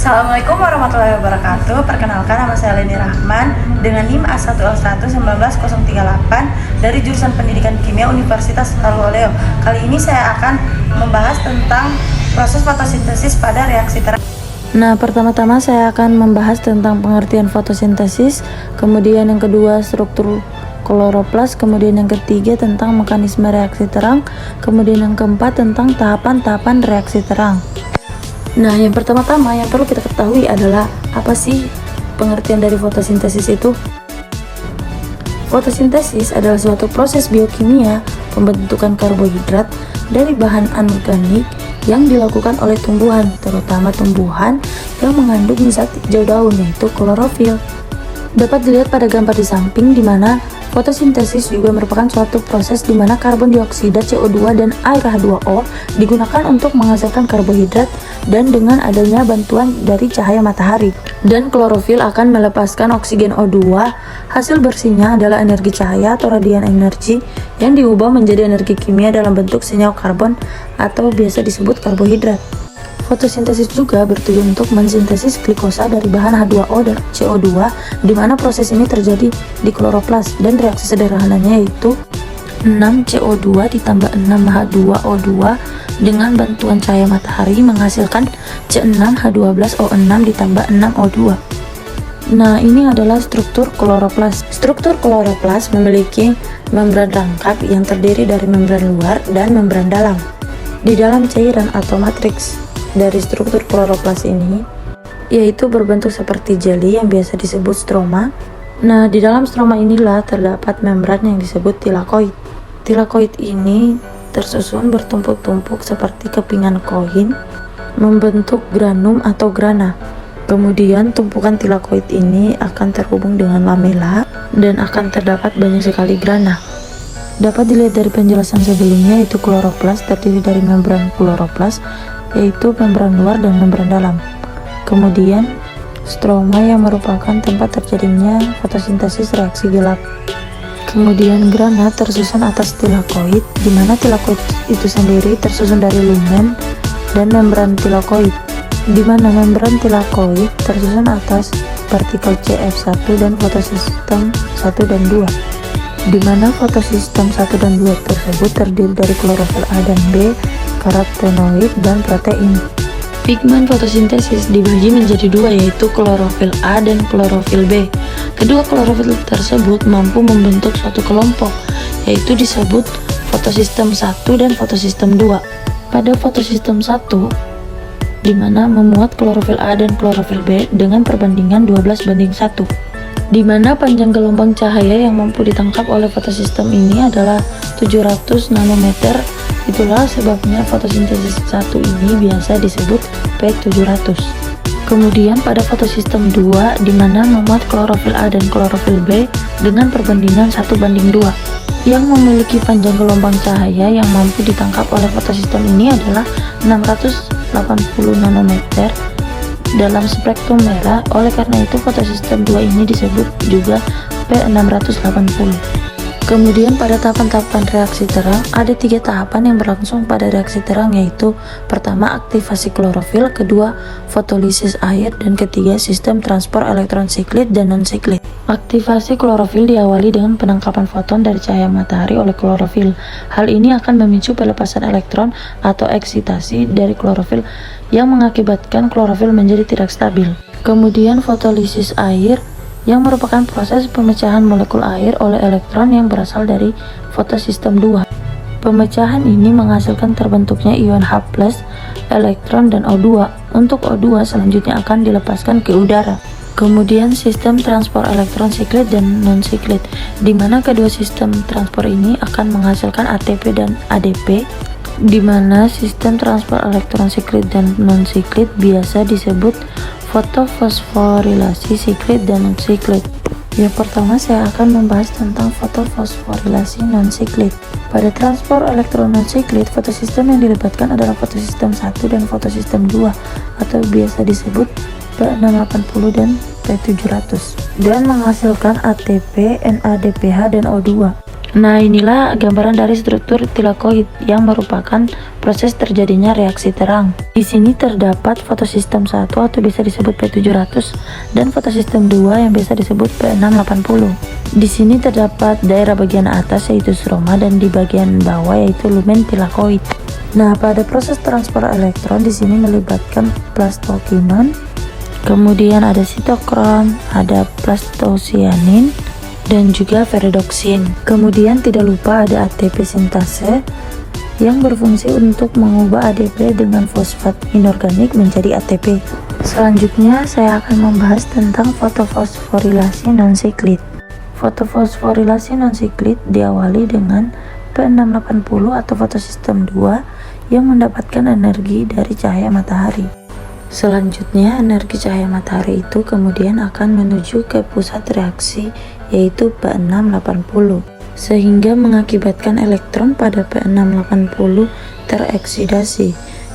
Assalamualaikum warahmatullahi wabarakatuh. Perkenalkan, nama saya Leni Rahman dengan NIM A1L1 19038 dari jurusan Pendidikan Kimia Universitas Taluleo. Kali ini saya akan membahas tentang proses fotosintesis pada reaksi terang. Nah, pertama-tama saya akan membahas tentang pengertian fotosintesis, kemudian yang kedua struktur kloroplas, kemudian yang ketiga tentang mekanisme reaksi terang, kemudian yang keempat tentang tahapan-tahapan reaksi terang. Nah, yang pertama-tama yang perlu kita ketahui adalah apa sih pengertian dari fotosintesis itu? Fotosintesis adalah suatu proses biokimia pembentukan karbohidrat dari bahan anorganik yang dilakukan oleh tumbuhan, terutama tumbuhan yang mengandung zat hijau daun, yaitu klorofil. Dapat dilihat pada gambar di samping, di mana fotosintesis juga merupakan suatu proses di mana karbon dioksida, CO2, dan air H2O digunakan untuk menghasilkan karbohidrat dan dengan adanya bantuan dari cahaya matahari. Dan klorofil akan melepaskan oksigen O2. Hasil bersihnya adalah energi cahaya atau radian energi yang diubah menjadi energi kimia dalam bentuk senyawa karbon atau biasa disebut karbohidrat. Fotosintesis juga bertujuan untuk mensintesis glikosa dari bahan H2O dan CO2, di mana proses ini terjadi di kloroplas, dan reaksi sederhananya yaitu 6CO2 ditambah 6H2O2 dengan bantuan cahaya matahari menghasilkan C6H12O6 ditambah 6O2. Nah, ini adalah struktur kloroplas. Struktur kloroplas memiliki membran rangkap yang terdiri dari membran luar dan membran dalam. Di dalam cairan atau matriks dari struktur kloroplas ini, yaitu berbentuk seperti jeli yang biasa disebut stroma. Nah, di dalam stroma inilah terdapat membran yang disebut tilakoid. Tilakoid ini tersusun bertumpuk-tumpuk seperti kepingan koin, membentuk granum atau grana. Kemudian tumpukan tilakoid ini akan terhubung dengan lamela dan akan terdapat banyak sekali grana. Dapat dilihat dari penjelasan sebelumnya, yaitu kloroplas terdiri dari membran kloroplas, yaitu membran luar dan membran dalam. Kemudian stroma yang merupakan tempat terjadinya fotosintesis reaksi gelap. Kemudian grana tersusun atas tilakoid, di mana tilakoid itu sendiri tersusun dari lumen dan membran tilakoid, di mana membran tilakoid tersusun atas partikel CF1 dan fotosistem 1 dan 2, di mana fotosistem 1 dan 2 tersebut terdiri dari klorofil A dan B, karotenoid, dan protein. Pigmen fotosintesis dibagi menjadi dua, yaitu klorofil A dan klorofil B. Kedua klorofil tersebut mampu membentuk suatu kelompok, yaitu disebut fotosistem 1 dan fotosistem 2. Pada fotosistem 1, di mana memuat klorofil A dan klorofil B dengan perbandingan 12:1, di mana panjang gelombang cahaya yang mampu ditangkap oleh fotosistem ini adalah 700 nanometer. Itulah sebabnya fotosintesis 1 ini biasa disebut P700. Kemudian pada fotosistem 2, di mana memuat klorofil A dan klorofil B dengan perbandingan 1:2, yang memiliki panjang gelombang cahaya yang mampu ditangkap oleh fotosistem ini adalah 680 nanometer dalam spektrum merah. Oleh karena itu fotosistem 2 ini disebut juga P680. Kemudian pada tahapan-tahapan reaksi terang, ada 3 tahapan yang berlangsung pada reaksi terang, yaitu pertama aktivasi klorofil, kedua fotolisis air, dan ketiga sistem transport elektron siklit dan non-siklit. Aktivasi klorofil diawali dengan penangkapan foton dari cahaya matahari oleh klorofil. Hal ini akan memicu pelepasan elektron atau eksitasi dari klorofil yang mengakibatkan klorofil menjadi tidak stabil. Kemudian fotolisis air, yang merupakan proses pemecahan molekul air oleh elektron yang berasal dari fotosistem 2. Pemecahan ini menghasilkan terbentuknya ion H+, elektron, dan O2. Untuk O2 selanjutnya akan dilepaskan ke udara. Kemudian sistem transport elektron siklit dan non-siklit, di mana kedua sistem transport ini akan menghasilkan ATP dan ADP, di mana sistem transport elektron siklit dan non-siklit biasa disebut fotofosforilasi siklit dan non-siklit. Yang pertama saya akan membahas tentang fotofosforilasi non-siklit. Pada transport elektron non-siklit, fotosistem yang dilibatkan adalah fotosistem 1 dan fotosistem 2 atau biasa disebut P680 dan P700, dan menghasilkan ATP, NADPH, dan O2. Nah, inilah gambaran dari struktur tilakoid yang merupakan proses terjadinya reaksi terang. Di sini terdapat fotosistem 1 atau bisa disebut P700 dan fotosistem 2 yang biasa disebut P680. Di sini terdapat daerah bagian atas yaitu stroma dan di bagian bawah yaitu lumen tilakoid. Nah, pada proses transfer elektron di sini melibatkan plastokinon, kemudian ada sitokrom, ada plastosianin, dan juga ferredoksin. Kemudian tidak lupa ada ATP sintase yang berfungsi untuk mengubah ADP dengan fosfat inorganik menjadi ATP. Selanjutnya saya akan membahas tentang fotofosforilasi non-siklit. Fotofosforilasi non-siklit diawali dengan P680 atau fotosistem 2 yang mendapatkan energi dari cahaya matahari. Selanjutnya, energi cahaya matahari itu kemudian akan menuju ke pusat reaksi yaitu P680 sehingga mengakibatkan elektron pada P680 tereksidasi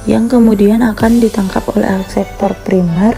yang kemudian akan ditangkap oleh akseptor primer.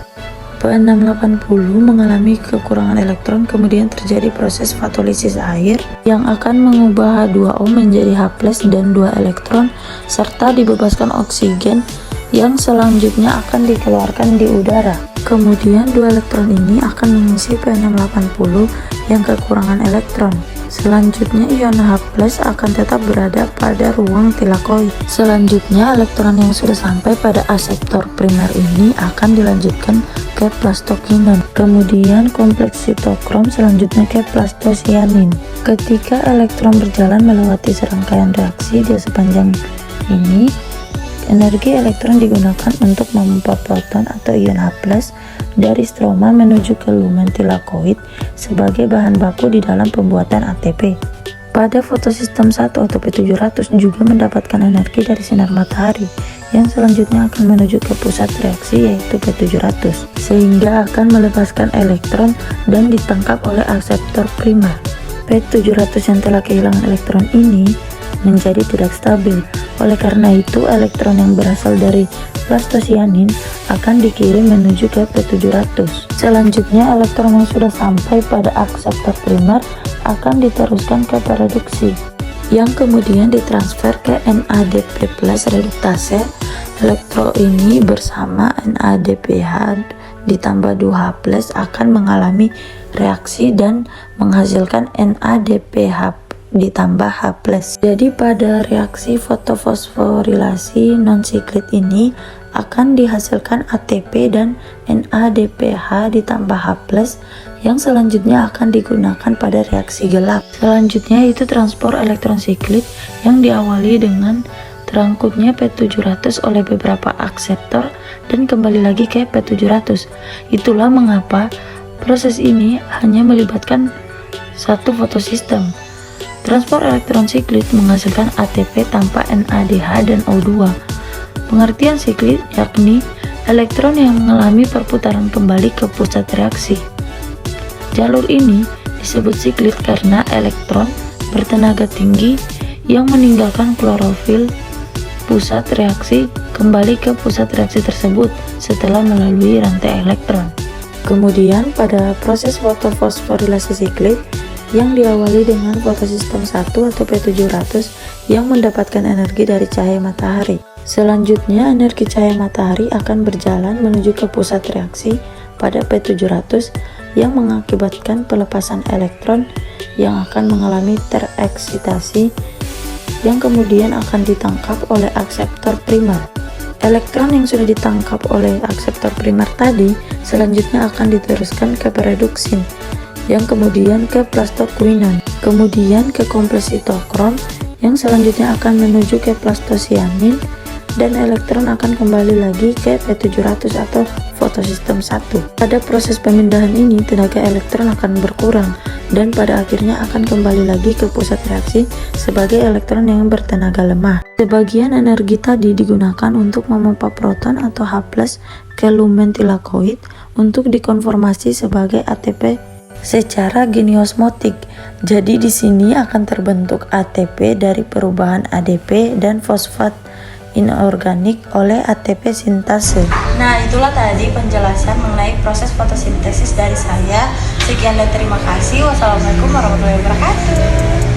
P680 mengalami kekurangan elektron, kemudian terjadi proses fotolisis air yang akan mengubah H2O menjadi H+ dan 2 elektron serta dibebaskan oksigen yang selanjutnya akan dikeluarkan di udara. Kemudian 2 elektron ini akan mengisi P680 yang kekurangan elektron. Selanjutnya ion H+ akan tetap berada pada ruang tilakoid. Selanjutnya elektron yang sudah sampai pada akseptor primer ini akan dilanjutkan ke plastokinon. Kemudian kompleks sitokrom selanjutnya ke plastosianin. Ketika elektron berjalan melewati serangkaian reaksi di sepanjang ini, energi elektron digunakan untuk memompa proton atau ion H+ dari stroma menuju ke lumen tilakoid sebagai bahan baku di dalam pembuatan ATP. Pada fotosistem 1 atau P700 juga mendapatkan energi dari sinar matahari yang selanjutnya akan menuju ke pusat reaksi yaitu P700 sehingga akan melepaskan elektron dan ditangkap oleh akseptor primer. P700 yang telah kehilangan elektron ini menjadi tidak stabil. Oleh karena itu, elektron yang berasal dari plastosianin akan dikirim menuju ke P700. Selanjutnya, elektron yang sudah sampai pada akseptor primer akan diteruskan ke pereduksi, yang kemudian ditransfer ke NADP+ reduktase. Elektron ini bersama NADPH ditambah 2H+ akan mengalami reaksi dan menghasilkan NADPH ditambah H+. Jadi pada reaksi fotofosforilasi non-siklit ini akan dihasilkan ATP dan NADPH ditambah H+ yang selanjutnya akan digunakan pada reaksi gelap. Selanjutnya itu transport elektron siklit yang diawali dengan terangkutnya P700 oleh beberapa akseptor dan kembali lagi ke P700. Itulah mengapa proses ini hanya melibatkan satu fotosistem. Transport elektron siklit menghasilkan ATP tanpa NADH dan O2. Pengertian siklit yakni elektron yang mengalami perputaran kembali ke pusat reaksi. Jalur ini disebut siklit karena elektron bertenaga tinggi yang meninggalkan klorofil pusat reaksi kembali ke pusat reaksi tersebut setelah melalui rantai elektron. Kemudian pada proses fotofosforilasi siklit yang diawali dengan fotosistem 1 atau P700 yang mendapatkan energi dari cahaya matahari. Selanjutnya, energi cahaya matahari akan berjalan menuju ke pusat reaksi pada P700 yang mengakibatkan pelepasan elektron yang akan mengalami tereksitasi yang kemudian akan ditangkap oleh akseptor primer. Elektron yang sudah ditangkap oleh akseptor primer tadi selanjutnya akan diteruskan ke pereduksin yang kemudian ke plastoquinon, kemudian ke kompleks sitokrom yang selanjutnya akan menuju ke plastosianin dan elektron akan kembali lagi ke P700 atau fotosistem 1. Pada proses pemindahan ini tenaga elektron akan berkurang dan pada akhirnya akan kembali lagi ke pusat reaksi sebagai elektron yang bertenaga lemah. Sebagian energi tadi digunakan untuk memompa proton atau H+ ke lumen tilakoid untuk dikonformasi sebagai ATP secara geniosmotik. Jadi di sini akan terbentuk ATP dari perubahan ADP dan fosfat inorganik oleh ATP sintase. Nah, itulah tadi penjelasan mengenai proses fotosintesis dari saya. Sekian dan terima kasih. Wassalamualaikum warahmatullahi wabarakatuh.